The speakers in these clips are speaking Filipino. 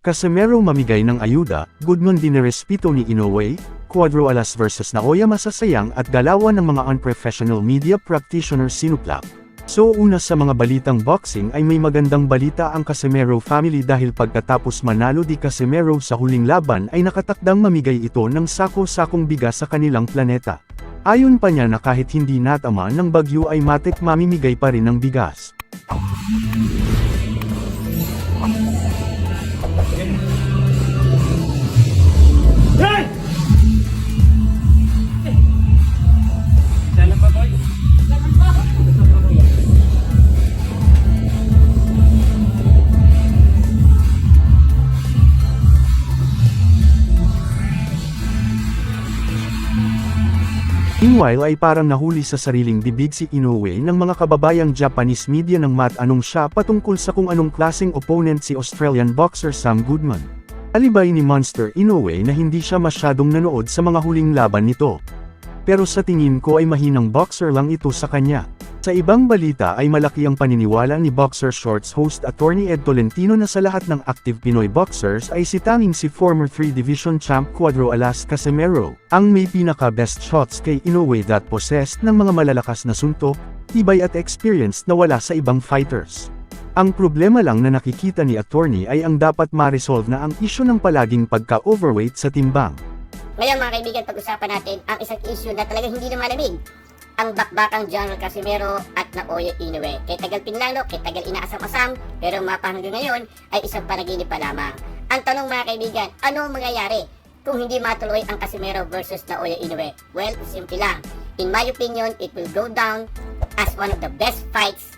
Casimero mamigay ng ayuda, Goodman dinirespito ni Inoue, Cuadro Alas versus Naoya masasayang at galawan ng mga unprofessional media practitioners sinuplak. So una sa mga balitang boxing ay may magandang balita ang Casimero family dahil pagkatapos manalo di Casimero sa huling laban ay nakatakdang mamigay ito ng sako-sakong bigas sa kanilang planeta. Ayon pa niya na kahit hindi natama ng bagyo ay matik mamimigay pa rin ng bigas. Meanwhile ay parang nahuli sa sariling bibig si Inoue ng mga kababayang Japanese media ng matanong siya patungkol sa kung anong klaseng opponent si Australian boxer Sam Goodman. Alibay ni Monster Inoue na hindi siya masyadong nanood sa mga huling laban nito. Pero sa tingin ko ay mahinang boxer lang ito sa kanya. Sa ibang balita ay malaki ang paniniwala ni Boxer Shorts host Attorney Ed Tolentino na sa lahat ng active Pinoy boxers ay si tanging si former 3 Division champ Cuadro Alas Casimero, ang may pinaka-best shots kay Inoue that possessed ng mga malalakas na suntok, tibay at experience na wala sa ibang fighters. Ang problema lang na nakikita ni Attorney ay ang dapat ma-resolve na ang isyu ng palaging pagka-overweight sa timbang. Ngayon mga kaibigan, pag-usapan natin ang isang issue na talagang hindi na malamig. Ang bakbakang General Casimero at Naoya Inoue. Kay tagal pinlano, kay tagal inaasam-asam, pero mapahanggang ngayon ay isang panaginip pa lamang. Ang tanong mga kaibigan, ano ang mangyayari kung hindi matuloy ang Casimero versus Naoya Inoue? Well, simple lang. In my opinion, it will go down as one of the best fights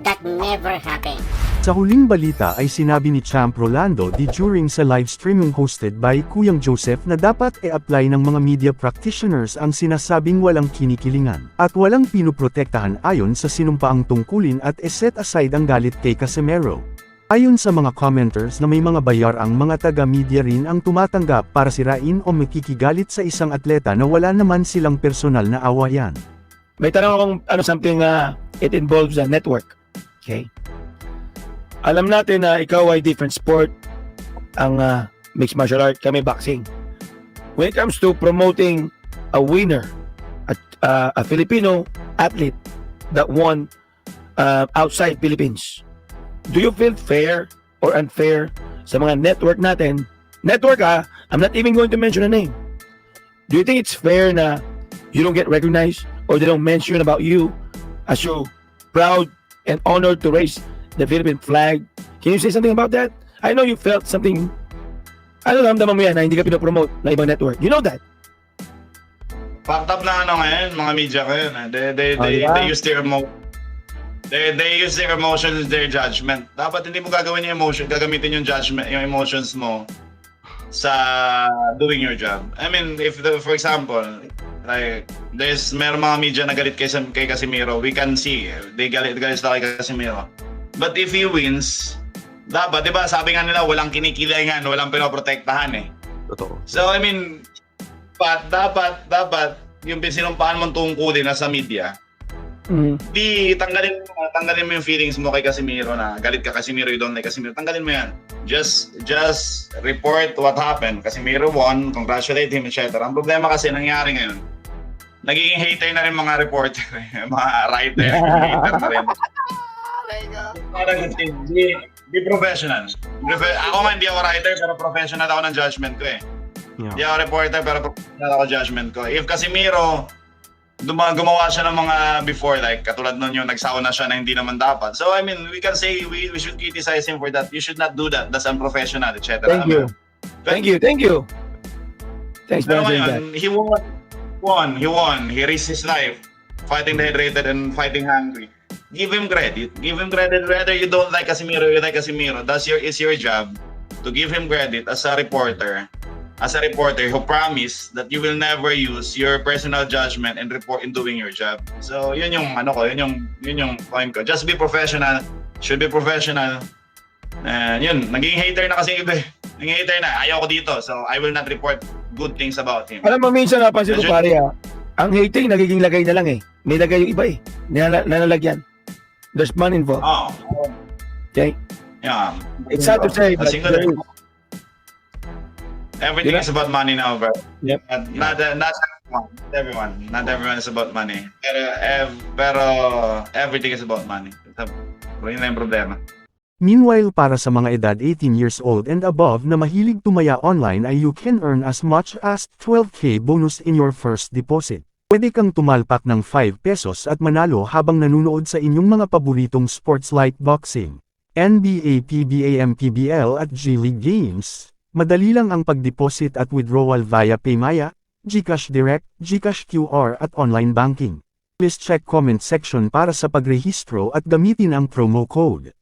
that never happened. Sa huling balita ay sinabi ni Champ Rolando di during sa live streaming hosted by Kuyang Joseph na dapat i-apply ng mga media practitioners ang sinasabing walang kinikilingan at walang pinuprotektahan ayon sa sinumpaang tungkulin at set aside ang galit kay Casimero. Ayon sa mga commenters na may mga bayar ang mga taga-media rin ang tumatanggap para sirain o makikigalit sa isang atleta na wala naman silang personal na awayan. May tanong akong something it involves a network. Okay? Alam natin na ikaw ay different sport, ang mixed martial art, kami boxing. When it comes to promoting a winner, a Filipino athlete that won outside Philippines, do you feel fair or unfair sa mga network natin? Network I'm not even going to mention a name. Do you think it's fair na you don't get recognized or they don't mention about you as you're proud and honored to raise the Philippine flag? Can you say something about that? I know you felt something. Ano ramdaman mo yan na hindi ka pinopromote na ibang network? You know that? Fucked up na ngayon, mga media ngayon. They use their they use their emotions, their judgment. Dapat hindi mo gagawin yung emotion, gagamitin yung judgment, yung emotions mo sa doing your job. I mean, for example, like meron mga media na galit kay Casimero, we can see they galit sila kay Casimero. But if he wins, dapat, di ba, sabi nga nila, walang kinikilingan, walang pinoprotektahan eh. Totoo. So, I mean, dapat, yung sinumpaan mong tungkulin na sa media, di, tanggalin mo yung feelings mo kay Casimero na galit ka Casimero, you don't like Casimero, tanggalin mo yan. Just report what happened. Casimero won, congratulate him, etc. Ang problema kasi nangyari ngayon, nagiging hater na rin mga reporter, mga writer, hater na rin. Parang be professional. Ako man, hindi ako writer, pero professional ako ng judgment ko eh. Hindi ako reporter, pero professional ako judgment ko. If Casimero, gumawa siya ng mga before, like katulad nun yung nagsauna siya na hindi naman dapat. So I mean, we can say we should criticize him for that. You should not do that. That's unprofessional, etc. Thank you. Thank you. Thanks for Pero saying that. ngayon, he won. He risked his life fighting dehydrated and fighting hungry. Give him credit. Whether you don't like Casimero, you like Casimero. It's your job to give him credit as a reporter who promised that you will never use your personal judgment and report in doing your job. So yun yung yun yung point ko. Just be professional. Should be professional. And yun, naging hater na kasi iba. Naging hater na. Ayaw ko dito. So I will not report good things about him. Alam mo, minsan napansin ko pare ang hating nagiging lagay na lang eh. May lagay yung iba eh. Nanalagyan. There's money involved. Oh. Okay? Yeah. It's sad to say, but Everything is about money now, bro. Yep. Not everyone. Not everyone is about money. Pero everything is about money. Yun na yung problema. Meanwhile para sa mga edad 18 years old and above na mahilig tumaya online ay you can earn as much as 12K bonus in your first deposit. Pwede kang tumalpak ng 5 pesos at manalo habang nanonood sa inyong mga paboritong sports like boxing, NBA, PBA, MPBL at G-League games. Madali lang ang pag-deposit at withdrawal via Paymaya, GCash Direct, GCash QR at online banking. Please check comment section para sa pagrehistro at gamitin ang promo code.